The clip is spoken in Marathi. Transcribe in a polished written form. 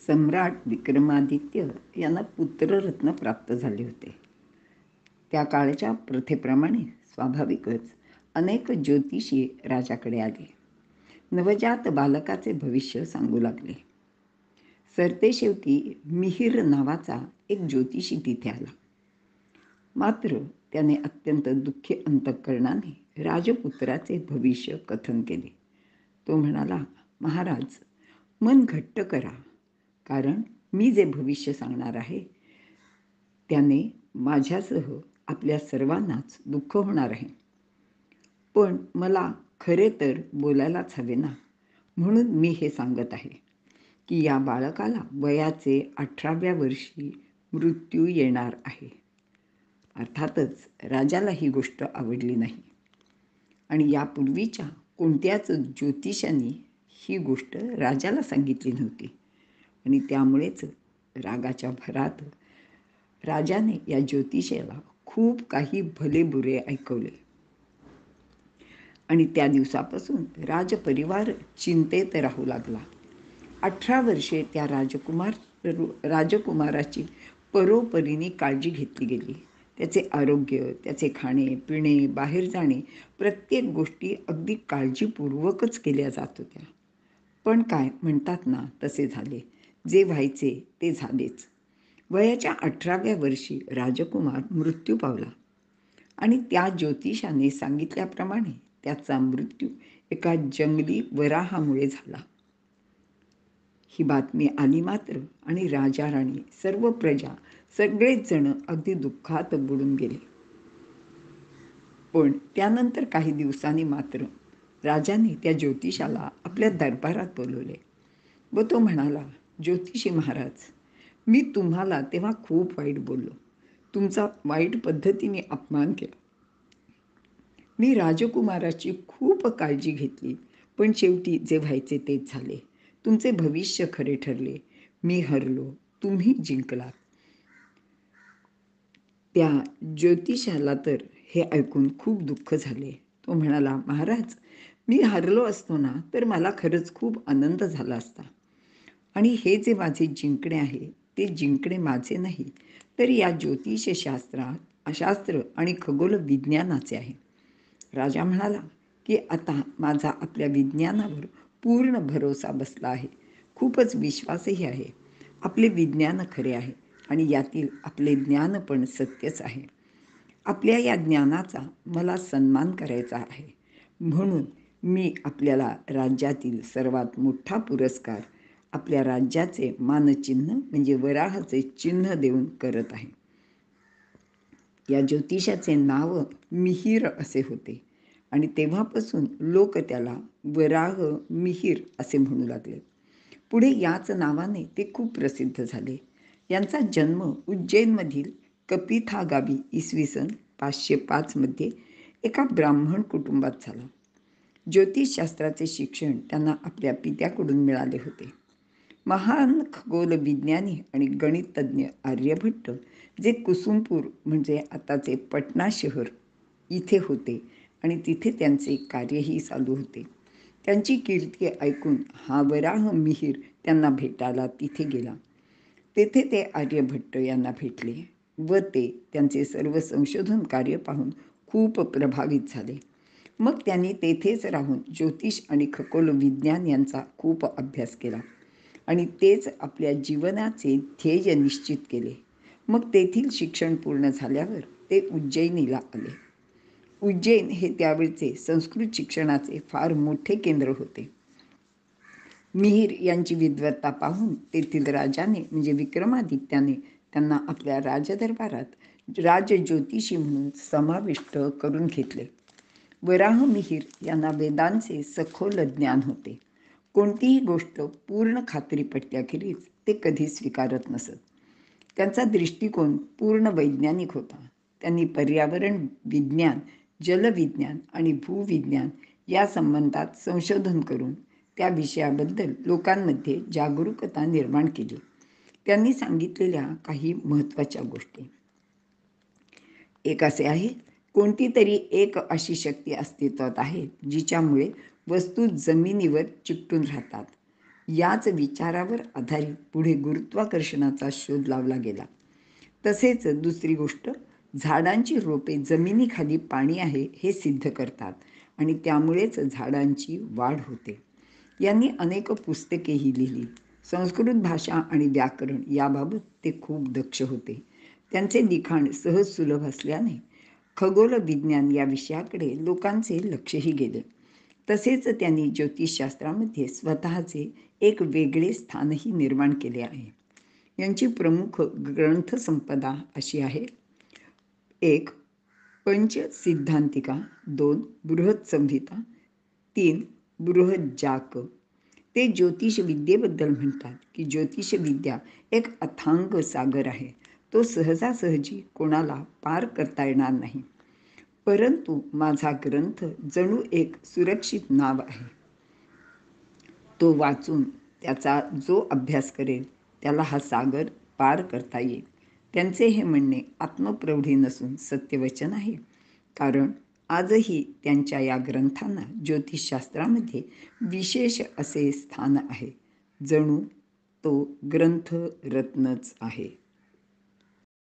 सम्राट विक्रमादित्य यांना पुत्ररत्न प्राप्त झाले होते. त्या काळच्या प्रथेप्रमाणे स्वाभाविकच अनेक ज्योतिषी राजाकडे आले. नवजात बालकाचे भविष्य सांगू लागले. सरतेशेवटी मिहिर नावाचा एक ज्योतिषी तिथे आला. मात्र त्याने अत्यंत दुःखी अंतःकरणाने राजपुत्राचे भविष्य कथन केले. तो म्हणाला, महाराज, मन घट्ट करा, कारण मी जे भविष्य सांगणार आहे त्याने माझ्यासह आपल्या सर्वांनाच दुःख होणार आहे. पण मला खरे तर बोलायलाच हवे ना, म्हणून मी हे सांगत आहे की या बालकाला वयाचे 18व्या वर्षी मृत्यू येणार आहे. अर्थातच राजाला ही गोष्ट आवडली नाही आणि यापूर्वीच्या कोणत्याच ज्योतिषांनी ही गोष्ट राजाला सांगितली नव्हती आणि त्यामुळेच रागाच्या भरात राजाने या ज्योतिषाला खूप काही भले बुरे ऐकवले आणि त्या दिवसापासून राजपरिवार चिंतेत राहू लागला. 18 वर्षे त्या राजकुमाराची परोपरीने काळजी घेतली गेली. त्याचे आरोग्य, त्याचे खाणे पिणे, बाहेर जाणे, प्रत्येक गोष्टी अगदी काळजीपूर्वकच केल्या जात होत्या. पण काय म्हणतात ना, तसे झाले. जे व्हायचे ते झालेच. वयाच्या 18व्या वर्षी राजकुमार मृत्यू पावला आणि त्या ज्योतिषाने सांगितल्याप्रमाणे त्याचा मृत्यू एका जंगली वराहामुळे झाला. ही बातमी आली मात्र आणि राजा राणी, सर्व प्रजा, सगळेच जण अगदी दुःखात बुडून गेले. पण त्यानंतर काही दिवसांनी मात्र राजाने त्या ज्योतिषाला आपल्या दरबारात बोलवले व तो म्हणाला, ज्योतिषी महाराज, मी तुम्हाला तेव्हा खूप वाईट बोललो. तुमचा वाईट पद्धतीने अपमान केला. मी राजकुमाराची खूप काळजी घेतली, पण शेवटी जे व्हायचे तेच झाले. तुमचे भविष्य खरे ठरले. मी हरलो, तुम्ही जिंकलात. त्या ज्योतिषाला तर हे ऐकून खूप दुःख झाले. तो म्हणाला, महाराज, मी हरलो असतो ना तर मला खरंच खूप आनंद झाला असता. आणि हे जे माझे जिंकणे आहे ते जिंकणे माझे नाही, तर या शास्त्र आणि खगोल विज्ञानाचे आहे. राजा म्हणाला की आता माझा आपल्या विज्ञानावर पूर्ण भरोसा बसला आहे. खूपच विश्वासही आहे. आपले विज्ञान खरे आहे आणि यातील आपले ज्ञान पण सत्यच आहे. आपल्या या ज्ञानाचा मला सन्मान करायचा आहे. म्हणून मी आपल्याला राज्यातील सर्वात मोठा पुरस्कार आपल्या राज्याचे मानचिन्ह म्हणजे वराहाचे चिन्ह देऊन करत आहे. या ज्योतिषाचे नाव मिहिर असे होते आणि तेव्हापासून लोक त्याला वराह मिहिर असे म्हणू लागले. पुढे याच नावाने ते खूप प्रसिद्ध झाले. यांचा जन्म उज्जैनमधील कपिथा गावी इसवी सन 505 मध्ये एका ब्राह्मण कुटुंबात झाला. ज्योतिषशास्त्राचे शिक्षण त्यांना आपल्या पित्याकडून मिळाले होते. महान खगोल विज्ञानी आणि गणितज्ञ आर्यभट्ट, जे कुसुमपूर म्हणजे आताचे पटना शहर इथे होते आणि तिथे त्यांचे कार्यही चालू होते. त्यांची कीर्ती ऐकून हा वराह मिहिर त्यांना भेटायला तिथे गेला. तेथे ते आर्यभट्ट यांना भेटले व ते त्यांचे सर्व संशोधन कार्य पाहून खूप प्रभावित झाले. मग त्यांनी तेथेच राहून ज्योतिष आणि खगोल विज्ञान यांचा खूप अभ्यास केला आणि तेच आपल्या जीवनाचे ध्येय निश्चित केले. मग तेथील शिक्षण पूर्ण झाल्यावर ते उज्जैनीला आले. उज्जैन हे त्यावेळचे संस्कृत शिक्षणाचे फार मोठे केंद्र होते. मिहिर यांची विद्वत्ता पाहून तेथील राजाने म्हणजे विक्रमादित्याने त्यांना आपल्या राजदरबारात राजज्योतिषी म्हणून समाविष्ट करून घेतले. वराह मिहिर यांना वेदांचे सखोल ज्ञान होते. कोणतीही गोष्ट पूर्ण खात्री पटल्याखेरीज ते कधी स्वीकारत नसत. त्यांचा दृष्टिकोन पूर्ण वैज्ञानिक होता. त्यांनी पर्यावरण विज्ञान, जलविज्ञान आणि भूविज्ञान या संबंधात संशोधन करून त्या विषयाबद्दल लोकांमध्ये जागरूकता निर्माण केली. त्यांनी सांगितलेल्या काही महत्त्वाच्या गोष्टी एक असे आहे, कोणती तरी एक अशी शक्ती अस्तित्वात आहे जिच्यामुळे वस्तू जमिनीवर चिकटून राहतात. याच विचारावर आधारित पुढे गुरुत्वाकर्षणाचा शोध लावला गेला. तसेच दुसरी गोष्ट, झाडांची रोपे जमिनीखाली पाणी आहे हे सिद्ध करतात आणि त्यामुळेच झाडांची वाढ होते. यांनी अनेक पुस्तकेही लिहिली. संस्कृत भाषा आणि व्याकरण याबाबत ते खूप दक्ष होते. त्यांचे लिखाण सहज सुलभ असल्याने खगोल विज्ञान या विषयाकडे लोकांचे लक्षही गेले. तसेच त्यांनी ज्योतिषशास्त्रामध्ये स्वतःचे एक वेगळे स्थानही निर्माण केले आहे. यांची प्रमुख ग्रंथसंपदा अशी आहे: 1. पंचसिद्धांतिका, 2. बृहत्संहिता, 3. बृहज्जातक. ते ज्योतिष विद्येबद्दल म्हणतात की ज्योतिषविद्या एक अथांग सागर आहे. तो सहजासहजी कोणाला पार करता येणार नाही. परंतु माझा ग्रंथ जणू एक सुरक्षित नाव आहे. तो वाचून त्याचा जो अभ्यास करेल त्याला हा सागर पार करता येईल. त्यांचे हे म्हणणे आत्मप्रौढी नसून सत्यवचन आहे. कारण आजही त्यांच्या या ग्रंथांना ज्योतिषशास्त्रामध्ये विशेष असे स्थान आहे. जणू तो ग्रंथ रत्नच आहे.